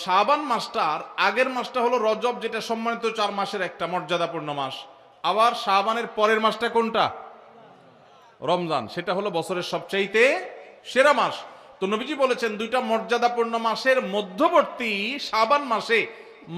শাবান মাসটার আগের মাসটা হলো রজব, যেটা সম্মানিত 4 মাসের একটা মর্যাদাপূর্ণ মাস। আবার শাবানের পরের মাসটা কোনটা? রমজান, সেটা হলো বছরের সবচাইতে সেরা মাস। তো নবীজি বলেছেন দুইটা মর্যাদাপূর্ণ মাসের মধ্যবর্তী শাবান মাসে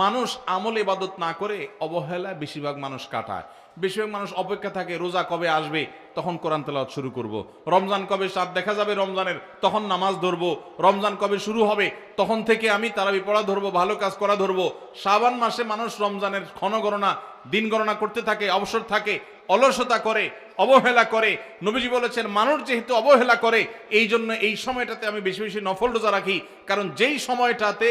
মানুষ আমল ইবাদত না করে অবহেলা বেশিরভাগ মানুষ কাটায়। বেশিরভাগ মানুষ অপেক্ষা থাকে রোজা কবে আসবে, তখন কোরআন তেলাওয়াত শুরু করব। রমজান কবে চাঁদ দেখা যাবে রমজানের, তখন নামাজ ধরবো। রমজান কবে শুরু হবে, তখন থেকে আমি তারাবি পড়া ধরবো, ভালো কাজ করা ধরবো। শাবান মাসে মানুষ রমজানের ক্ষণ গণনা, দিন গণনা করতে থাকে, অবসর থাকে, অলসতা করে, অবহেলা করে। নবীজি বলেছেন মানুষ যেহেতু অবহেলা করে, এই জন্য এই সময়টাতে আমি বেশি বেশি নফল রোজা রাখি। কারণ যেই সময়টাতে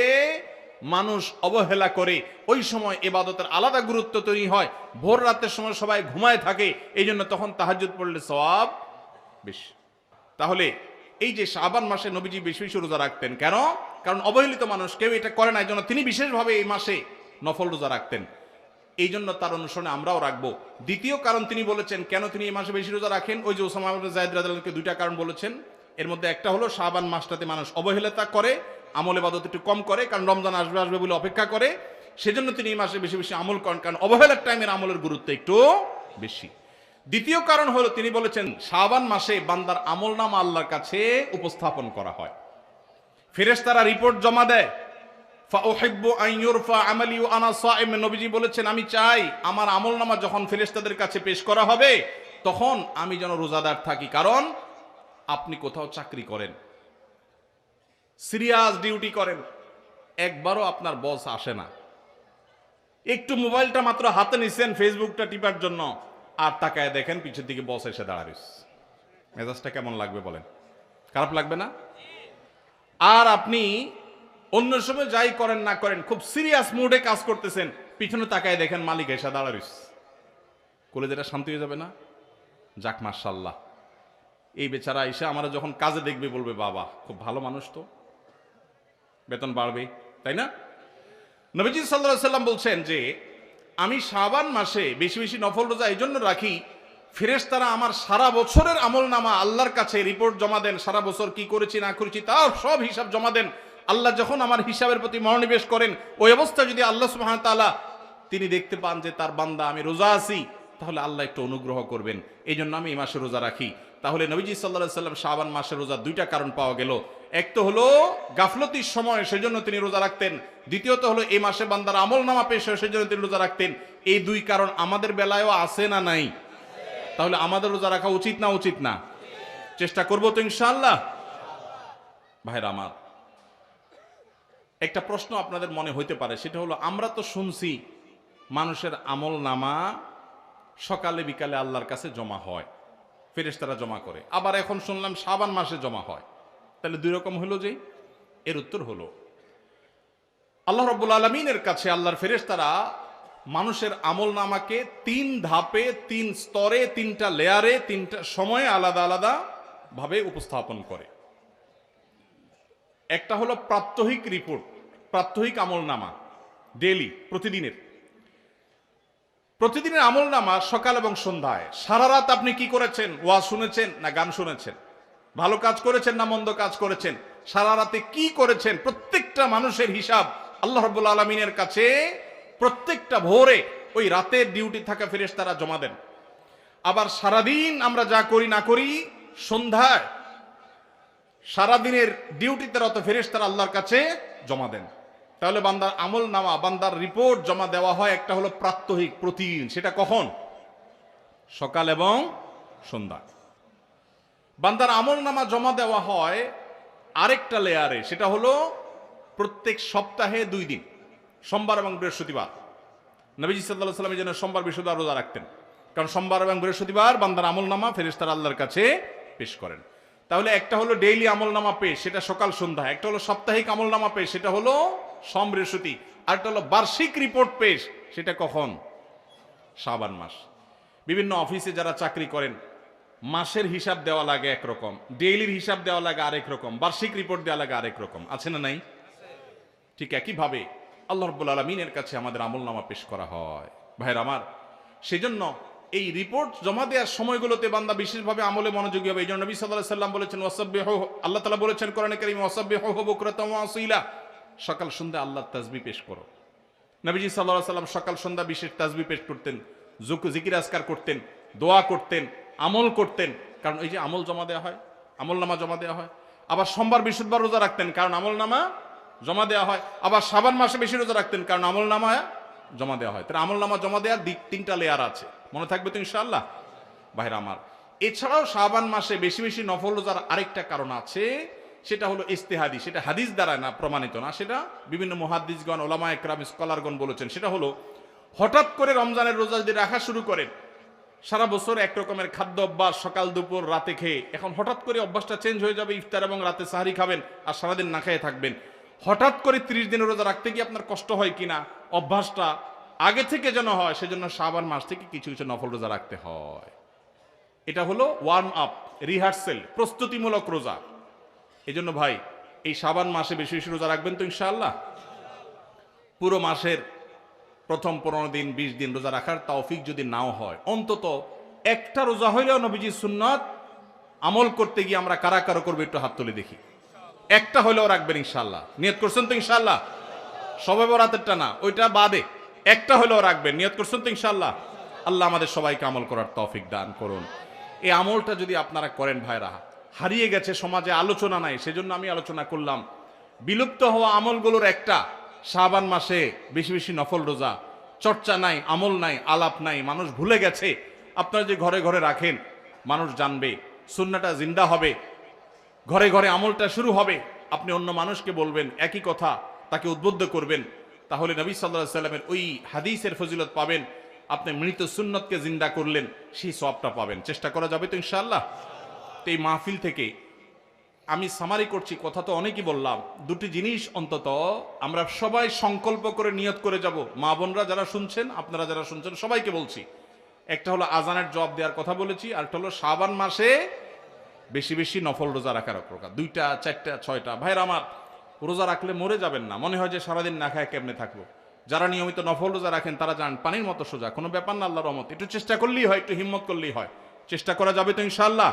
মানুষ অবহেলা করে ওই সময় ইবাদতের আলাদা গুরুত্ব তৈরি হয়। ভোর রাতের সময় সবাই ঘুমায় থাকে, এই জন্য তখন তাহাজ্জুদ পড়লে সওয়াব বেশি। তাহলে এই যে শাবান মাসে নবীজি বেশি বেশি রোজা রাখতেন কেন? কারণ অবহেলিত মানুষ কেউ এটা করে না, এই জন্য তিনি বিশেষভাবে এই মাসে নফল রোজা রাখতেন। এই জন্য তার অনুসরণে আমরাও রাখবো। দ্বিতীয় কারণ তিনি বলেছেন কেন তিনি এই মাসে বেশি রোজা রাখেন, ওই যে ওসামা ইবনে যায়েদ রাদিয়াল্লাহু আনহুকে দুইটা কারণ বলেছেন। এর মধ্যে একটা হলো শাবান মাসটাতে মানুষ অবহেলিতা করে, আমল ইবাদত একটু কম করে, কারণ রমজান আসবে আসবে বলে অপেক্ষা করে। সেজন্য তিনি এই মাসে বেশি বেশি আমল করেন, কারণ অবহেলার টাইমের আমলের গুরুত্ব একটু বেশি। দ্বিতীয় কারণ হলো তিনি বলেছেন শাবান মাসে বান্দার আমলনামা আল্লাহর কাছে উপস্থাপন করা হয়। ফেরেশতারা রিপোর্ট জমা দেয়। ফাউহিব্বু আন ইউরফা আমালি ওয়া আনা সাইম, নবীজি বলেছেন আমি চাই আমার আমলনামা যখন ফেরেশতাদের কাছে পেশ করা হবে তখন আমি যেন রোজাদার থাকি। কারণ আপনি কোথাও চাকরি করেন, সিরিয়াস ডিউটি করেন, একবারও আপনার বস আসে না, একটু মোবাইলটা মাত্র হাতে নিছেন ফেসবুকটা টিপার জন্য, আর তাকায় দেখেন পিছের দিকে বস এসে দাঁড়ায়। মেজাজটা কেমন লাগবে বলেন? খারাপ লাগবে না? আর আপনি অন্য সময় যাই করেন না করেন খুব সিরিয়াস মুডে কাজ করতেছেন, পিছনে তাকায় দেখেন মালিক এসে দাঁড়ায়। কলেজেটা শান্তি হয়ে যাবে না? যাক মাশাআল্লাহ, এই বেচারা এসে আমরা যখন কাজে দেখবে বলবে বাবা খুব ভালো মানুষ, তো বেতন বাড়বে, তাই না? নবীজি সাল্লাল্লাহু আলাইহি সাল্লাম বলছেন যে আমি শাবান মাসে বেশি বেশি নফল রোজা এই জন্য রাখি, ফেরেশতারা আমার সারা বছরের আমলনামা আল্লাহর কাছে রিপোর্ট জমা দেন, সারা বছর কি করেছি না করেছি তার সব হিসাব জমা দেন। আল্লাহ যখন আমার হিসাবের প্রতি মনোনিবেশ করেন, ওই অবস্থায় যদি আল্লাহ সুবহানাহু ওয়া তাআলা তিনি দেখতে পান যে তার বান্দা আমি রোজা আছি, তাহলে আল্লাহ একটু অনুগ্রহ করবেন। এই জন্য আমি এই মাসে রোজা রাখি। তাহলে নবীজি সাল্লাল্লাহু আলাইহি সাল্লাম শাবান মাসে রোজা দুইটা কারণ পাওয়া গেল। এক তো হলো গাফলতির সময় সেজন্য তিনি রোজা রাখতেন, দ্বিতীয়ত হলো এই মাসে বান্দার আমলনামা পেশ হয় সেজন্য তিনি রোজা রাখতেন। এই দুই কারণ আমাদের বেলায়ও আছে না নাই? তাহলে আমাদের রোজা রাখা উচিত না উচিত না? চেষ্টা করবো তো ইনশাআল্লাহ। ভাইরা আমার, একটা প্রশ্ন আপনাদের মনে হইতে পারে, সেটা হলো আমরা তো শুনছি মানুষের আমলনামা সকালে বিকালে আল্লাহর কাছে জমা হয়, ফেরেশতারা জমা করে, আবার এখন শুনলাম শাবান মাসে জমা হয়, তাহলে দুই রকম হলো যে? এর উত্তর হলো আল্লাহ রাব্বুল আলামিনের কাছে আল্লাহর ফেরেশতারা মানুষের আমলনামাকে 3 ধাপে, 3 স্তরে, 3টা লেয়ারে, 3টা সময়ে আলাদা আলাদা ভাবে উপস্থাপন করে। একটা হলো প্রাত্যহিক রিপোর্ট, প্রাত্যহিক আমলনামা, ডেইলি, প্রতিদিনের আমলনামা সকাল এবং সন্ধ্যায়। সারা রাত আপনি কি করেছেন, ওয়াজ শুনেছেন না গান শুনেছেন, ভালো কাজ করেছেন না মন্দ কাজ করেছেন, সারা রাতে কি করেছেন, প্রত্যেকটা মানুষের হিসাব আল্লাহ রাব্বুল আলামিনের কাছে প্রত্যেকটা ভোরে ওই রাতের ডিউটি থাকা ফেরেশতারা জমা দেন। আবার সারাদিন আমরা যা করি না করি সন্ধ্যায় সারাদিনের ডিউটিতে রত ফেরেশতারা আল্লাহর কাছে জমা দেন। তাহলে বান্দার আমলনামা, বান্দার রিপোর্ট জমা দেওয়া হয় একটা হলো প্রাত্যহিক, প্রতিদিন। সেটা কখন? সকাল এবং সন্ধ্যা। বান্দার আমলনামা জমা দেওয়া হয় আরেকটা লেয়ারে, সেটা হলো প্রত্যেক সপ্তাহে 2 দিন, সোমবার এবং বৃহস্পতিবার। নবীজি সাল্লাল্লাহু আলাইহি ওয়াসাল্লাম যেন সোমবার বৃহস্পতিবার রোজা রাখতেন, কারণ সোমবার এবং বৃহস্পতিবার বান্দার আমলনামা ফেরেশতারা আল্লাহর কাছে পেশ করেন। তাহলে একটা হলো ডেইলি আমলনামা পেশ, সেটা সকাল সন্ধ্যা। একটা হলো সাপ্তাহিক আমলনামা পেশ, সেটা হলো সোম বৃহস্পতি। আর একটা হলো বার্ষিক রিপোর্ট পেশ, সেটা কখন? শাবান মাস। বিভিন্ন অফিসে যারা চাকরি করেন মাসের হিসাব দেওয়া লাগে একরকম, ডেইলির হিসাব দেওয়া লাগে আরেক রকম, বার্ষিক রিপোর্ট দেওয়া লাগে আরেক রকম, আছে না নাই? ঠিক একইভাবে আল্লাহ রাব্বুল আলামিনের কাছে আমাদের আমলনামা পেশ করা হয়। ভাইরা আমার, সেজন্য এই রিপোর্ট জমা দেওয়ার সময়গুলোতে বান্দা বিশেষভাবে আমলে মনোযোগী হবে। এই জন্য নবী সাল্লাল্লাহু আলাইহি সাল্লাম বলেছেন ওয়াসাব্বিহু, আল্লাহ তাআলা বলেছেন কোরআনে কারীমে ওয়াসাব্বিহু বুকরাতাও ওয়া আসীলা, সকাল সন্ধ্যা আল্লাহর তাসবিহ পেশ করো। নবীজি সাল্লাল্লাহু আলাইহি সাল্লাম সকাল সন্ধ্যা বিশেষ তাসবিহ পেশ করতেন, জিকির আজকার করতেন, দোয়া করতেন, আমল করতেন। কারণ এই যে আমল জমা দেওয়া হয়, আমল নামা জমা দেওয়া হয়। আবার সোমবার বৃহস্পতিবার রোজা রাখতেন, কারণ আমল নামা জমা দেওয়া হয়। আবার শাবান মাসে বেশি রোজা রাখতেন, কারণ আমল নামা জমা দেওয়া হয়। তাহলে আমল নামা জমা দেওয়ার তিনটা লেয়ার আছে, মনে থাকবে তো ইনশাআল্লাহ ভাইরা আমার। এছাড়াও শাবান মাসে বেশি বেশি নফল রোজার আরেকটা কারণ আছে, সেটা হলো ইস্তেহাদি। সেটা হাদিস দ্বারা না, প্রমাণিত না, সেটা বিভিন্ন মুহাদ্দিসগণ, ওলামা একরাম, স্কলারগণ বলেছেন। সেটা হলো হঠাৎ করে রমজানের রোজা যদি রাখা শুরু করেন, সারা বছর এক রকমের খাদ্য অভ্যাস, সকাল দুপুর রাতে খেয়ে, এখন হঠাৎ করে অভ্যাসটা চেঞ্জ হয়ে যাবে, ইফতার এবং রাতে সাহারি খাবেন আর সারাদিন না খেয়ে থাকবেন। হঠাৎ করে 30 দিনের রোজা রাখতে গিয়ে আপনার কষ্ট হয় কিনা, অভ্যাসটা আগে থেকে যেন হয়, সেজন্য শাবান মাস থেকে কিছু কিছু নফল রোজা রাখতে হয়। এটা হলো ওয়ার্ম আপ, রিহার্সেল, প্রস্তুতিমূলক রোজা। এই জন্য ভাই এই শাবান মাসে বেশি বেশি রোজা রাখবেন তো ইনশাআল্লাহ। পুরো মাসের প্রথম 15 দিন 20 দিন রোজা রাখার তৌফিক যদি নাও হয়, অন্তত একটা রোজা হইলেও নবীজির সুন্নাত আমল করতে গিয়ে আমরা কারা কারা করবো একটু হাত তুলে দেখি। একটা হইলেও রাখবেন ইনশাআল্লাহ। নিয়ত করছেন তো ইনশাআল্লাহ? সবে বরাতেরটা না, ওইটা বাদে একটা হইলেও রাখবেন। নিয়ত করছেন তো ইনশাআল্লাহ? আল্লাহ আমাদের সবাইকে আমল করার তৌফিক দান করুন। এই আমলটা যদি আপনারা করেন ভাইরা, হারিয়ে গেছে সমাজে, আলোচনা নাই, সেজন্য আমি আলোচনা করলাম। বিলুপ্ত হওয়া আমলগুলোর একটা শাবান মাসে বেশি বেশি নফল রোজা। চর্চা নাই, আমল নাই, আলাপ নাই, মানুষ ভুলে গেছে। আপনারা যে ঘরে ঘরে রাখেন, মানুষ জানবে, সুন্নাহটা জিন্দা হবে, ঘরে ঘরে আমলটা শুরু হবে। আপনি অন্য মানুষকে বলবেন একই কথা, তাকে উদ্বুদ্ধ করবেন, তাহলে নবী সাল্লাল্লাহু আলাইহি সাল্লামের ওই হাদিসের ফজিলত পাবেন। আপনি মৃত সুন্নতকে জিন্দা করলেন, সেই সওয়াবটা পাবেন। চেষ্টা করা যাবে তো ইনশাআল্লাহ। তো এই মাহফিল থেকে আমি সামারি করছি, কথা তো অনেকই বললাম। দুটি জিনিস অন্তত আমরা সবাই সংকল্প করে নিয়ত করে যাব। মা বোনরা যারা শুনছেন, আপনারা যারা শুনছেন, সবাইকে বলছি, একটা হলো আজানের জবাব দেওয়ার কথা বলেছি, আর একটা হলো শাবান মাসে বেশি বেশি নফল রোজা রাখার প্রকার। 2টা 4টা 6টা ভাইরা আমার, রোজা রাখলে মরে যাবেন না। মনে হয় যে সারাদিন না খায় কেমনে থাকবো। যারা নিয়মিত নফল রোজা রাখেন তারা জান পানির মতো সোজা, কোনো ব্যাপার না, আল্লাহর রহমত। একটু চেষ্টা করলেই হয়, একটু হিম্মত করলেই হয়। চেষ্টা করা যাবে তো ইনশাআল্লাহ।